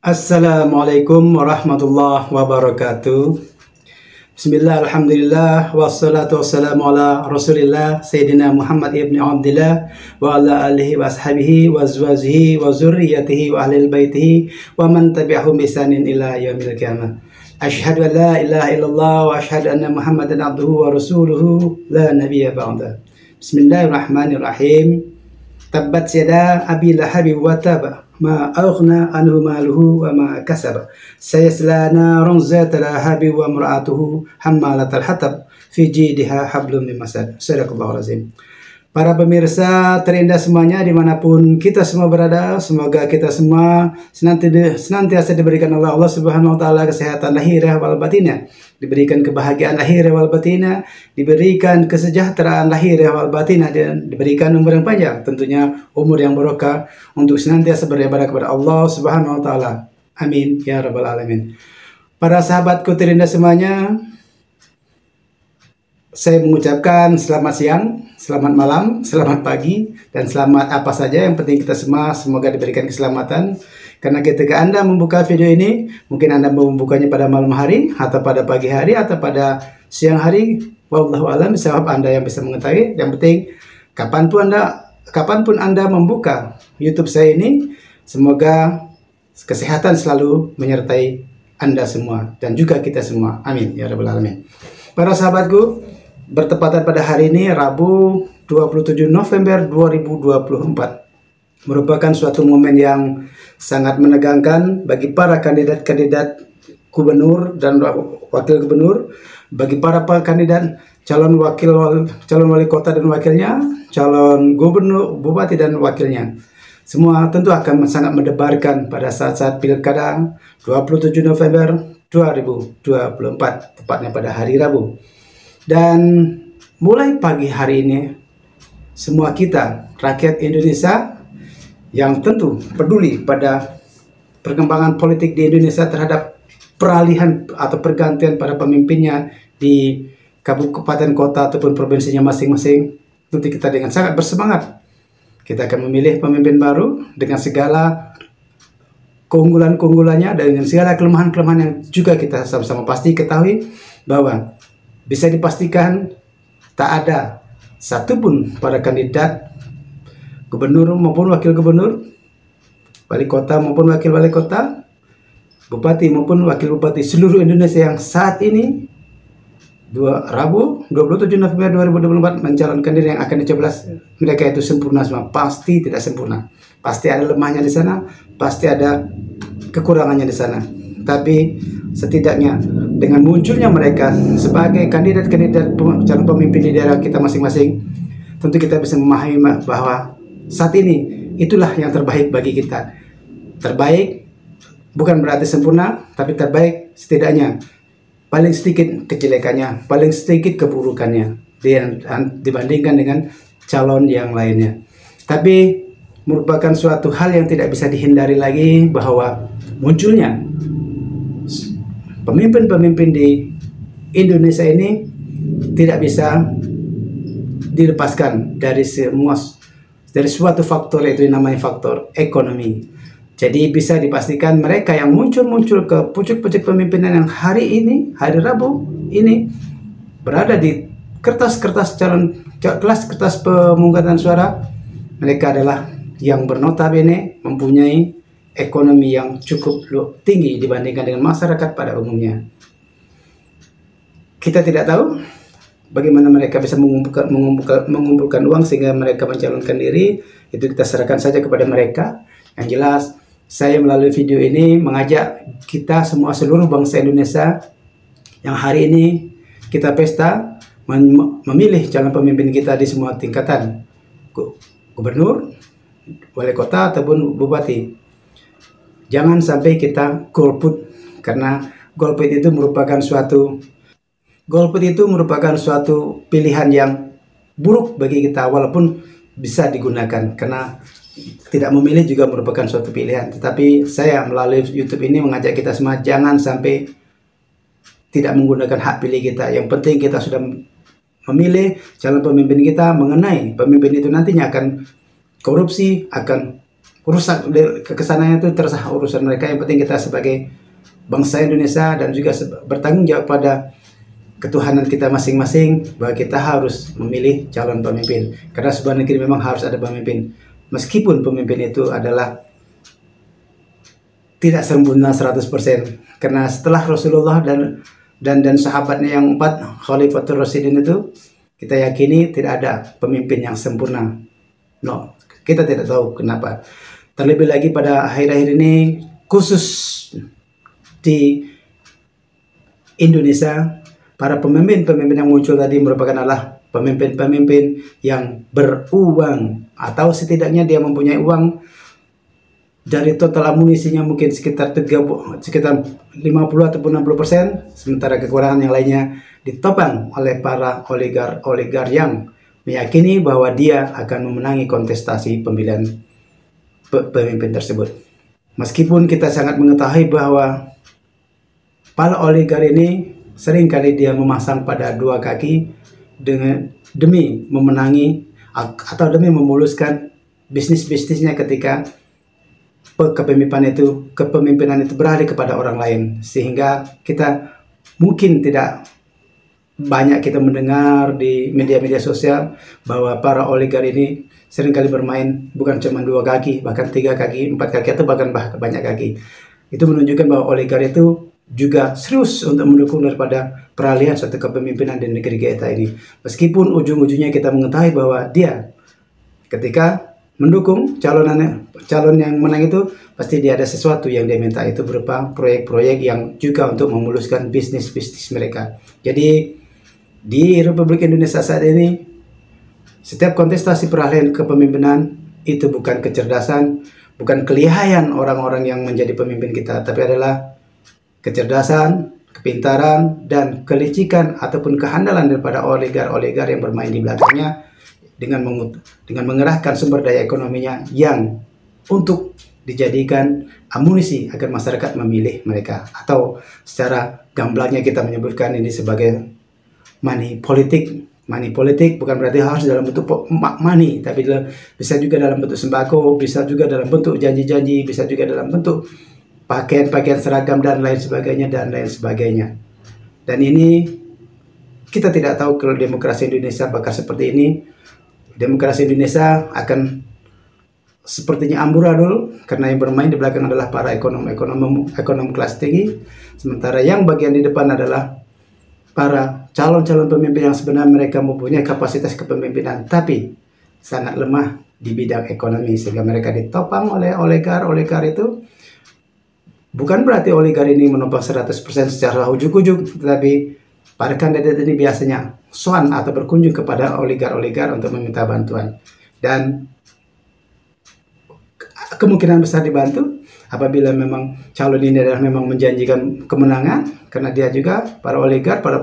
Assalamualaikum warahmatullahi wabarakatuh. Bismillah, alhamdulillah, wassalatu wassalamu ala rasulillah Sayyidina Muhammad ibn Abdillah wa ala alihi wa ashabihi wa azwajihi wa zurriyatihi wa ahlil baitihi wa man tabi'ahum bisanin ila yaumil qiyamah. Asyhadu an la ilaha illallah wa asyhadu anna Muhammadan abduhu wa rasuluhu la nabiyya ba'da. Bismillahirrahmanirrahim. Tabbat yada abi lahabi wa tab, ma aghna anhu maluhu wa ma kasaba, sayasla naran zata lahabi wa imra'atuhu hammalatal hatab fi jidha hablum min masad. Sadaqallahul azim. Para pemirsa terindah semuanya dimanapun kita semua berada, semoga kita semua senantiasa diberikan Allah Subhanahu wa taala kesehatan lahiriah wal batinah, diberikan kebahagiaan lahiriah wal batinah, diberikan kesejahteraan lahiriah wal batinah, dan diberikan umur yang panjang, tentunya umur yang barokah untuk senantiasa beribadah kepada Allah Subhanahu wa taala. Amin ya rabbal alamin. Para sahabatku terindah semuanya, saya mengucapkan selamat siang, selamat malam, selamat pagi, dan selamat apa saja. Yang penting kita semua semoga diberikan keselamatan. Karena ketika Anda membuka video ini, mungkin Anda membukanya pada malam hari, atau pada pagi hari, atau pada siang hari. Wallahu a'lam bishawab, Anda yang bisa mengetahui. Yang penting kapanpun Anda membuka YouTube saya ini, semoga kesehatan selalu menyertai Anda semua dan juga kita semua. Amin ya rabbal alamin. Para sahabatku, bertepatan pada hari ini Rabu 27 November 2024 merupakan suatu momen yang sangat menegangkan bagi para kandidat-kandidat gubernur dan wakil gubernur, bagi para kandidat calon wali kota dan wakilnya, calon gubernur, bupati dan wakilnya. Semua tentu akan sangat mendebarkan pada saat-saat pilkada 27 November 2024, tepatnya pada hari Rabu. Dan mulai pagi hari ini, semua kita, rakyat Indonesia yang tentu peduli pada perkembangan politik di Indonesia terhadap peralihan atau pergantian pada pemimpinnya di kabupaten kota ataupun provinsinya masing-masing, tentu kita dengan sangat bersemangat. Kita akan memilih pemimpin baru dengan segala keunggulan-keunggulannya dan dengan segala kelemahan-kelemahan yang juga kita sama-sama pasti ketahui, bahwa bisa dipastikan tak ada satupun para kandidat gubernur maupun wakil gubernur, wali kota maupun wakil wali kota, bupati maupun wakil bupati seluruh Indonesia yang saat ini Rabu 27 November 2024 mencalonkan diri yang akan dicoblos, mereka itu sempurna semua. Pasti tidak sempurna, pasti ada lemahnya di sana, pasti ada kekurangannya di sana. Tapi setidaknya dengan munculnya mereka sebagai kandidat-kandidat calon pemimpin di daerah kita masing-masing, tentu kita bisa memahami bahwa saat ini itulah yang terbaik bagi kita. Terbaik bukan berarti sempurna, tapi terbaik setidaknya paling sedikit kejelekannya, paling sedikit keburukannya dibandingkan dengan calon yang lainnya. Tapi merupakan suatu hal yang tidak bisa dihindari lagi bahwa munculnya pemimpin-pemimpin di Indonesia ini tidak bisa dilepaskan dari suatu faktor, yaitu namanya faktor ekonomi. Jadi bisa dipastikan mereka yang muncul ke pucuk-pucuk pemimpinan yang hari ini, hari Rabu ini, berada di kelas kertas pemungutan suara, mereka adalah yang bernotabene mempunyai ekonomi yang cukup tinggi dibandingkan dengan masyarakat pada umumnya. Kita tidak tahu bagaimana mereka bisa mengumpulkan uang sehingga mereka mencalonkan diri. Itu kita serahkan saja kepada mereka. Yang jelas, saya melalui video ini mengajak kita semua, seluruh bangsa Indonesia, yang hari ini kita pesta memilih calon pemimpin kita di semua tingkatan, gubernur, wali kota ataupun bupati. Jangan sampai kita golput, karena golput itu merupakan suatu pilihan yang buruk bagi kita, walaupun bisa digunakan, karena tidak memilih juga merupakan suatu pilihan. Tetapi saya melalui YouTube ini mengajak kita semua jangan sampai tidak menggunakan hak pilih kita. Yang penting kita sudah memilih calon pemimpin kita, mengenai pemimpin itu nantinya akan korupsi, akan rusak kesananya itu terserah urusan mereka. Yang penting kita sebagai bangsa Indonesia dan juga bertanggung jawab pada ketuhanan kita masing-masing bahwa kita harus memilih calon pemimpin. Karena sebuah negeri memang harus ada pemimpin. Meskipun pemimpin itu adalah tidak sempurna 100%. Karena setelah Rasulullah dan sahabatnya yang 4 Khalifatul Rasyidin itu, kita yakini tidak ada pemimpin yang sempurna. No, kita tidak tahu kenapa. Terlebih lagi pada akhir-akhir ini, khusus di Indonesia, para pemimpin-pemimpin yang muncul tadi merupakan adalah pemimpin-pemimpin yang beruang, atau setidaknya dia mempunyai uang. Dari total amunisinya mungkin sekitar 50 ataupun 60%, sementara kekurangan yang lainnya ditopang oleh para oligar yang meyakini bahwa dia akan memenangi kontestasi pemilihan pemimpin tersebut. Meskipun kita sangat mengetahui bahwa para oligar ini seringkali dia memasang pada dua kaki demi memenangi atau demi memuluskan bisnisnya ketika kepemimpinan itu beralih kepada orang lain, sehingga kita mungkin tidak banyak kita mendengar di media-media sosial bahwa para oligar ini seringkali bermain bukan cuma 2 kaki, bahkan 3 kaki, 4 kaki, atau bahkan banyak kaki. Itu menunjukkan bahwa oligar itu juga serius untuk mendukung daripada peralihan suatu kepemimpinan di negeri kita ini. Meskipun ujung-ujungnya kita mengetahui bahwa dia ketika mendukung calon yang menang itu pasti dia ada sesuatu yang dia minta, itu berupa proyek-proyek yang juga untuk memuluskan bisnis mereka. Jadi di Republik Indonesia saat ini, setiap kontestasi peralihan kepemimpinan itu bukan kecerdasan, bukan kelihayan orang-orang yang menjadi pemimpin kita, tapi adalah kecerdasan, kepintaran, dan kelicikan ataupun kehandalan daripada oligar yang bermain di belakangnya dengan mengerahkan sumber daya ekonominya yang untuk dijadikan amunisi agar masyarakat memilih mereka, atau secara gamblangnya kita menyebutkan ini sebagai money politik. Money politik bukan berarti harus dalam bentuk money, tapi bisa juga dalam bentuk sembako, bisa juga dalam bentuk janji-janji, bisa juga dalam bentuk pakaian seragam dan lain sebagainya. Dan ini kita tidak tahu kalau demokrasi Indonesia bakal seperti ini. Demokrasi Indonesia akan sepertinya amburadul karena yang bermain di belakang adalah para ekonom kelas tinggi, sementara yang bagian di depan adalah para calon-calon pemimpin yang sebenarnya mereka mempunyai kapasitas kepemimpinan tapi sangat lemah di bidang ekonomi, sehingga mereka ditopang oleh oligar itu. Bukan berarti oligar ini menopang 100% secara ujuk-ujuk, tetapi para kandidat ini biasanya soan atau berkunjung kepada oligar untuk meminta bantuan, dan kemungkinan besar dibantu apabila memang calon ini adalah memang menjanjikan kemenangan, karena dia juga para oligar, para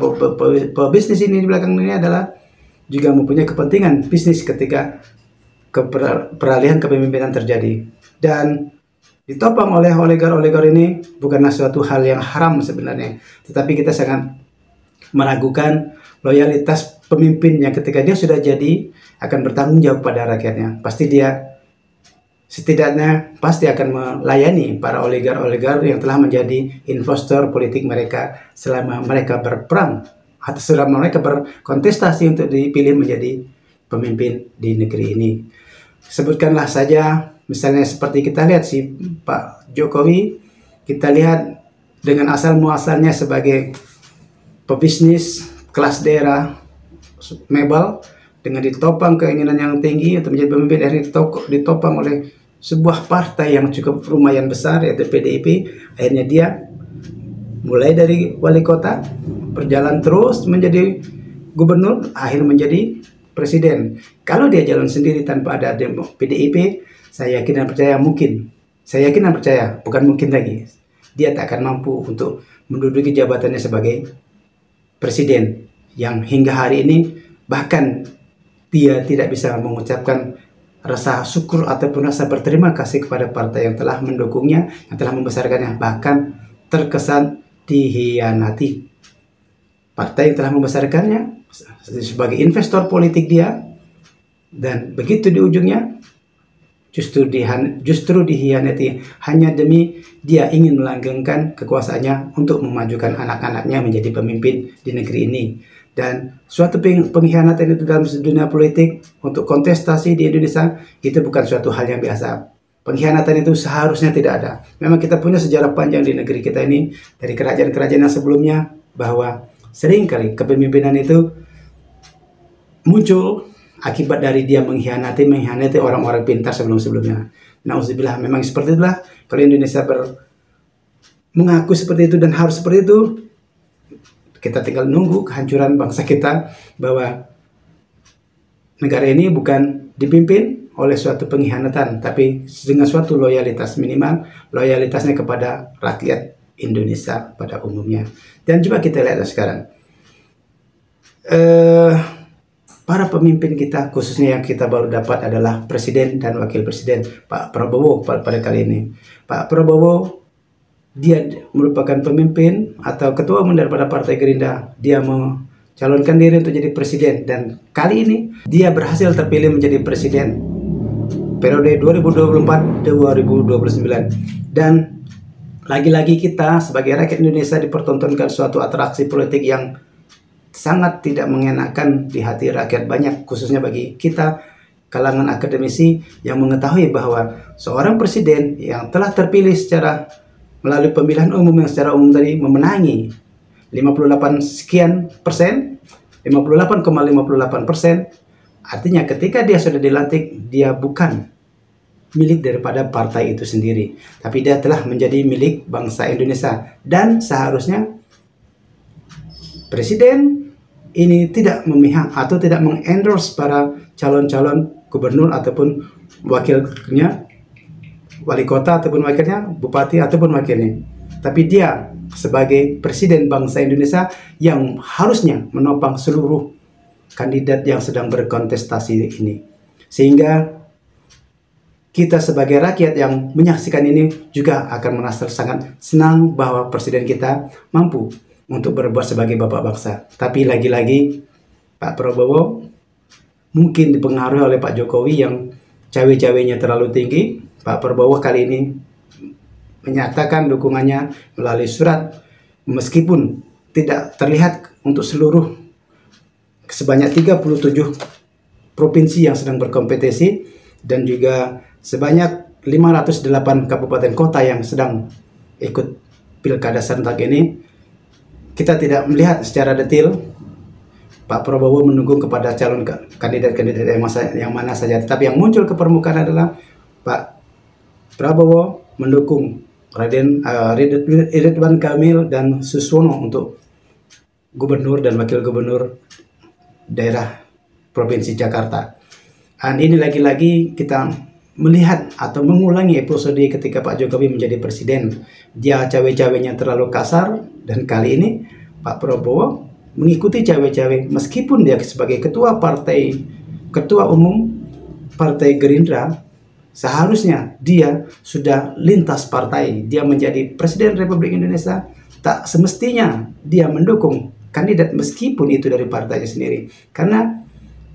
pebisnis ini di belakang ini adalah juga mempunyai kepentingan bisnis ketika peralihan kepemimpinan terjadi. Dan ditopang oleh oligar ini bukanlah suatu hal yang haram sebenarnya, tetapi kita sangat meragukan loyalitas pemimpin yang ketika dia sudah jadi akan bertanggung jawab pada rakyatnya. Pasti dia setidaknya pasti akan melayani para oligar yang telah menjadi investor politik mereka selama mereka berperang atau selama mereka berkontestasi untuk dipilih menjadi pemimpin di negeri ini. Sebutkanlah saja misalnya seperti kita lihat si Pak Jokowi, kita lihat dengan asal muasalnya sebagai pebisnis kelas daerah mebel, dengan ditopang keinginan yang tinggi untuk menjadi pemimpin, akhirnya ditopang oleh sebuah partai yang cukup lumayan besar yaitu PDIP. Akhirnya dia mulai dari wali kota berjalan terus menjadi gubernur, akhir menjadi presiden. Kalau dia jalan sendiri tanpa ada PDIP, saya yakin dan percaya bukan mungkin lagi, dia tak akan mampu untuk menduduki jabatannya sebagai presiden, yang hingga hari ini bahkan dia tidak bisa mengucapkan rasa syukur ataupun rasa berterima kasih kepada partai yang telah mendukungnya, yang telah membesarkannya, bahkan terkesan dihianati. Partai yang telah membesarkannya sebagai investor politik dia, dan begitu di ujungnya justru dihianati hanya demi dia ingin melanggengkan kekuasaannya untuk memajukan anak-anaknya menjadi pemimpin di negeri ini. Dan suatu pengkhianatan itu dalam dunia politik untuk kontestasi di Indonesia itu bukan suatu hal yang biasa. Pengkhianatan itu seharusnya tidak ada. Memang kita punya sejarah panjang di negeri kita ini dari kerajaan-kerajaan yang sebelumnya, bahwa seringkali kepemimpinan itu muncul akibat dari dia mengkhianati orang-orang pintar sebelum-sebelumnya. Nauzubillah, memang seperti itulah. Kalau Indonesia mengaku seperti itu dan harus seperti itu, kita tinggal nunggu kehancuran bangsa kita, bahwa negara ini bukan dipimpin oleh suatu pengkhianatan, tapi dengan suatu loyalitas, minimal loyalitasnya kepada rakyat Indonesia pada umumnya. Dan coba kita lihat sekarang, para pemimpin kita, khususnya yang kita baru dapat adalah Presiden dan Wakil Presiden, Pak Prabowo pada kali ini. Pak Prabowo, dia merupakan pemimpin atau ketua umum daripada Partai Gerindra. Dia mencalonkan diri untuk jadi presiden, dan kali ini dia berhasil terpilih menjadi presiden periode 2024-2029. Dan lagi-lagi kita sebagai rakyat Indonesia dipertontonkan suatu atraksi politik yang sangat tidak mengenakan di hati rakyat banyak, khususnya bagi kita kalangan akademisi yang mengetahui bahwa seorang presiden yang telah terpilih secara melalui pemilihan umum yang secara umum tadi memenangi 58 sekian persen, 58,58%. Artinya ketika dia sudah dilantik, dia bukan milik daripada partai itu sendiri, tapi dia telah menjadi milik bangsa Indonesia. Dan seharusnya presiden ini tidak memihak atau tidak mengendorse para calon-calon gubernur ataupun wakilnya, wali kota ataupun wakilnya, bupati ataupun wakilnya. Tapi dia sebagai presiden bangsa Indonesia yang harusnya menopang seluruh kandidat yang sedang berkontestasi ini. Sehingga kita sebagai rakyat yang menyaksikan ini juga akan merasa sangat senang bahwa presiden kita mampu untuk berbuat sebagai bapak bangsa. Tapi lagi-lagi Pak Prabowo mungkin dipengaruhi oleh Pak Jokowi yang cawe-cawenya terlalu tinggi. Pak Prabowo kali ini menyatakan dukungannya melalui surat, meskipun tidak terlihat untuk seluruh sebanyak 37 provinsi yang sedang berkompetisi, dan juga sebanyak 508 kabupaten kota yang sedang ikut pilkada serentak ini. Kita tidak melihat secara detail Pak Prabowo mendukung kepada calon kandidat-kandidat yang mana saja, tetapi yang muncul ke permukaan adalah Pak Prabowo mendukung Ridwan Kamil dan Suswono untuk gubernur dan wakil gubernur daerah Provinsi Jakarta. Dan ini lagi-lagi kita melihat atau mengulangi episode ketika Pak Jokowi menjadi presiden. Dia cawe-cawenya terlalu kasar, dan kali ini Pak Prabowo mengikuti cawe-cawe meskipun dia sebagai ketua umum Partai Gerindra. Seharusnya dia sudah lintas partai, dia menjadi presiden Republik Indonesia. Tak semestinya dia mendukung kandidat meskipun itu dari partainya sendiri. Karena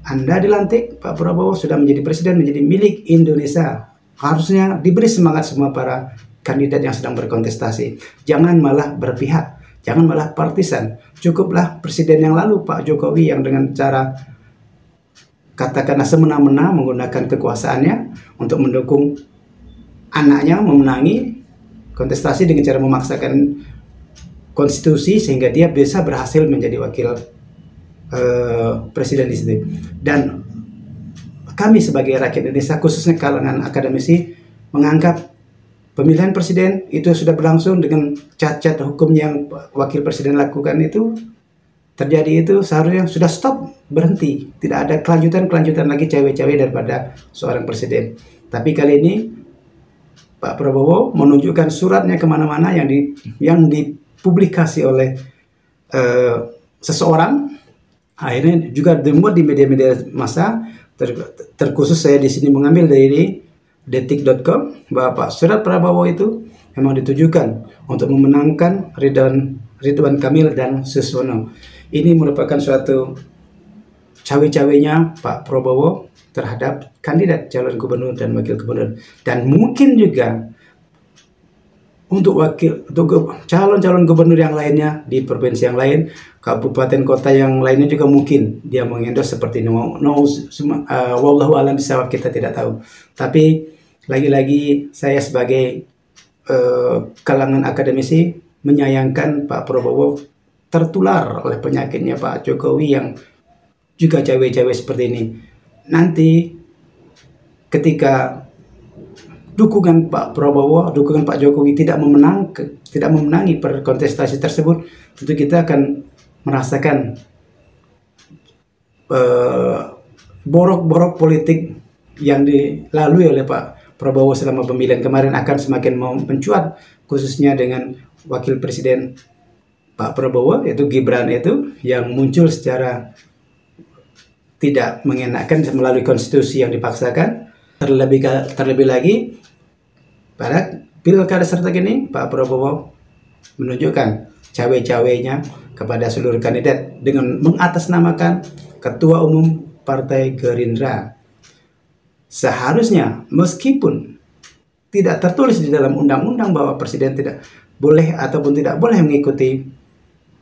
Anda dilantik, Pak Prabowo sudah menjadi presiden, menjadi milik Indonesia. Harusnya diberi semangat semua para kandidat yang sedang berkontestasi. Jangan malah berpihak, jangan malah partisan. Cukuplah presiden yang lalu, Pak Jokowi, yang dengan cara katakanlah semena-mena menggunakan kekuasaannya untuk mendukung anaknya memenangi kontestasi dengan cara memaksakan konstitusi sehingga dia bisa berhasil menjadi wakil presiden di situ. Dan kami sebagai rakyat Indonesia, khususnya kalangan akademisi, menganggap pemilihan presiden itu sudah berlangsung dengan cacat hukum yang wakil presiden lakukan itu terjadi, itu seharusnya sudah stop, berhenti, tidak ada kelanjutan lagi cawe-cawe daripada seorang presiden. Tapi kali ini Pak Prabowo menunjukkan suratnya kemana-mana yang dipublikasi oleh seseorang, akhirnya juga dimuat di media-media massa. Terkhusus saya di sini mengambil dari detik.com bahwa surat Prabowo itu memang ditujukan untuk memenangkan Ridwan Kamil dan Suswono. Ini merupakan suatu cawe-cawenya Pak Prabowo terhadap kandidat calon gubernur dan wakil gubernur, dan mungkin juga untuk calon-calon gubernur yang lainnya di provinsi yang lain, kabupaten kota yang lainnya juga mungkin dia mengendorse seperti ini. Wallahu alam bisawab, kita tidak tahu. Tapi lagi-lagi saya sebagai kalangan akademisi menyayangkan Pak Prabowo tertular oleh penyakitnya Pak Jokowi yang juga cawe-cawe seperti ini. Nanti ketika dukungan Pak Prabowo, dukungan Pak Jokowi tidak memenangi kontestasi tersebut, tentu kita akan merasakan borok-borok politik yang dilalui oleh Pak Prabowo selama pemilihan kemarin akan semakin mencuat, khususnya dengan wakil presiden Pak Prabowo, yaitu Gibran itu, yang muncul secara tidak mengenakan melalui konstitusi yang dipaksakan. Terlebih lagi pada pilkada serentak ini, Pak Prabowo menunjukkan cawe-cawenya kepada seluruh kandidat dengan mengatasnamakan Ketua Umum Partai Gerindra. Seharusnya, meskipun tidak tertulis di dalam undang-undang bahwa presiden tidak boleh ataupun tidak boleh mengikuti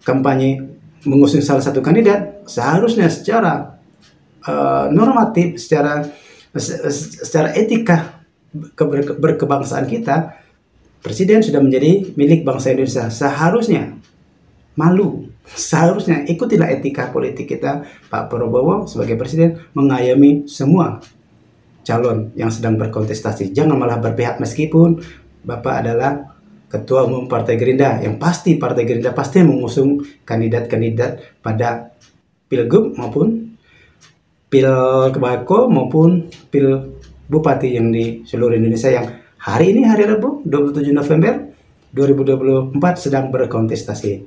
kampanye mengusung salah satu kandidat, seharusnya secara normatif, secara etika berkebangsaan kita, presiden sudah menjadi milik bangsa Indonesia. Seharusnya malu, seharusnya ikutilah etika politik kita. Pak Prabowo sebagai presiden mengayomi semua calon yang sedang berkontestasi. Jangan malah berpihak, meskipun Bapak adalah Ketua Umum Partai Gerindra, yang pasti Partai Gerindra pasti mengusung kandidat-kandidat pada Pilgub maupun Pilbako maupun Pil Bupati yang di seluruh Indonesia, yang hari ini hari Rabu 27 November 2024 sedang berkontestasi.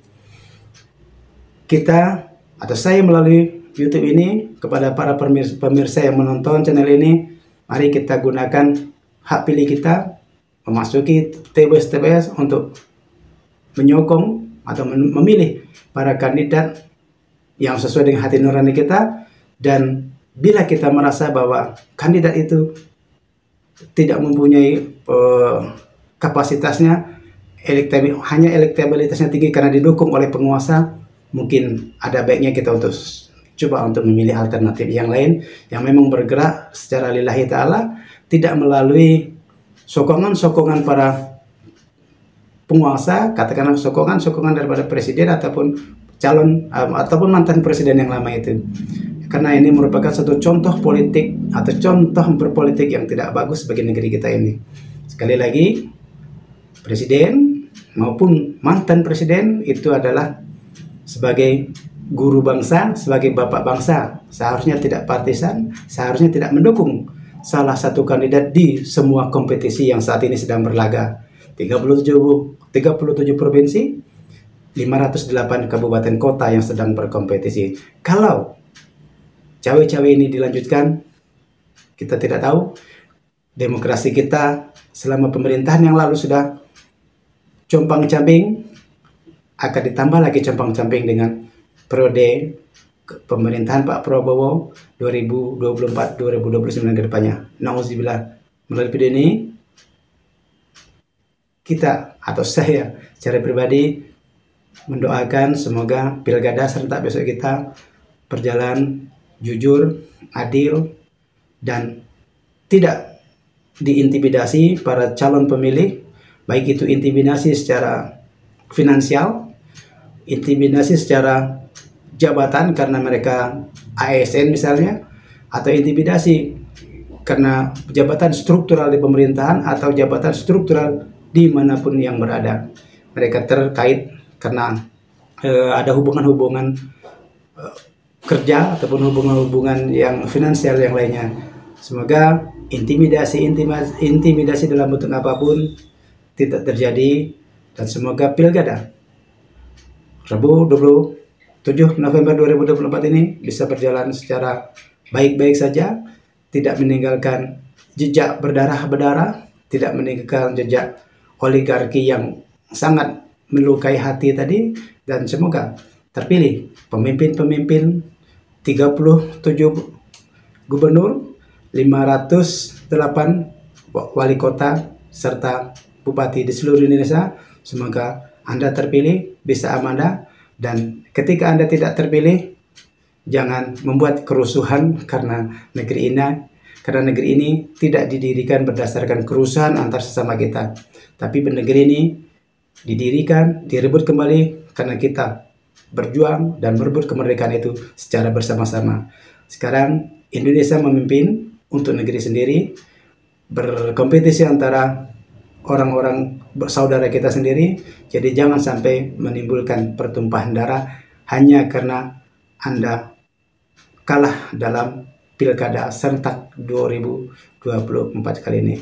Kita atau saya melalui YouTube ini kepada para pemirsa yang menonton channel ini, mari kita gunakan hak pilih kita memasuki TPS untuk menyokong atau memilih para kandidat yang sesuai dengan hati nurani kita. Dan bila kita merasa bahwa kandidat itu tidak mempunyai kapasitasnya, hanya elektabilitasnya tinggi karena didukung oleh penguasa, mungkin ada baiknya kita coba untuk memilih alternatif yang lain yang memang bergerak secara lillahi ta'ala, tidak melalui sokongan-sokongan para penguasa, katakanlah sokongan daripada presiden ataupun calon ataupun mantan presiden yang lama itu. Karena ini merupakan satu contoh politik atau contoh berpolitik yang tidak bagus bagi negeri kita ini. Sekali lagi, presiden maupun mantan presiden itu adalah sebagai guru bangsa, sebagai bapak bangsa, seharusnya tidak partisan, seharusnya tidak mendukung salah satu kandidat di semua kompetisi yang saat ini sedang berlaga. 37 provinsi, 508 kabupaten kota yang sedang berkompetisi. Kalau cawe-cawe ini dilanjutkan, kita tidak tahu demokrasi kita selama pemerintahan yang lalu sudah compang-camping, akan ditambah lagi compang-camping dengan periode pemerintahan Pak Prabowo 2024-2029 ke depannya. Nauzubillah. Melalui video ini, kita atau saya secara pribadi mendoakan semoga pilkada serentak besok kita berjalan jujur, adil, dan tidak diintimidasi para calon pemilih, baik itu intimidasi secara finansial, intimidasi secara jabatan karena mereka ASN misalnya, atau intimidasi karena jabatan struktural di pemerintahan atau jabatan struktural dimanapun yang berada. Mereka terkait karena ada hubungan-hubungan kerja ataupun hubungan-hubungan yang finansial yang lainnya. Semoga intimidasi dalam bentuk apapun tidak terjadi, dan semoga pilkada Rabu 27 November 2024 ini bisa berjalan secara baik-baik saja, tidak meninggalkan jejak berdarah-berdarah, tidak meninggalkan jejak oligarki yang sangat melukai hati tadi, dan semoga terpilih pemimpin-pemimpin gubernur, 508 wali kota, serta bupati di seluruh Indonesia. Semoga Anda terpilih, bisa amanah, dan ketika Anda tidak terpilih, jangan membuat kerusuhan karena negeri ini tidak didirikan berdasarkan kerusuhan antar sesama kita, tapi negeri ini didirikan, direbut kembali karena kita berjuang dan merebut kemerdekaan itu secara bersama-sama. Sekarang Indonesia memimpin untuk negeri sendiri, berkompetisi antara orang-orang saudara kita sendiri. Jadi jangan sampai menimbulkan pertumpahan darah hanya karena Anda kalah dalam pilkada serentak 2024 kali ini.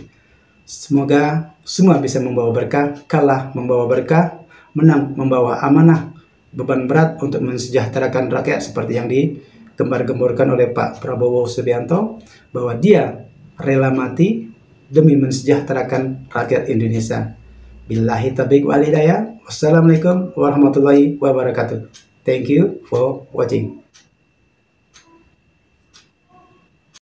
Semoga semua bisa membawa berkah, kalah membawa berkah, menang membawa amanah, beban berat untuk mensejahterakan rakyat seperti yang digembar-gemborkan oleh Pak Prabowo Subianto, bahwa dia rela mati demi mensejahterakan rakyat Indonesia. Billahi taufiq wal hidayah. Wassalamualaikum warahmatullahi wabarakatuh. Thank you for watching.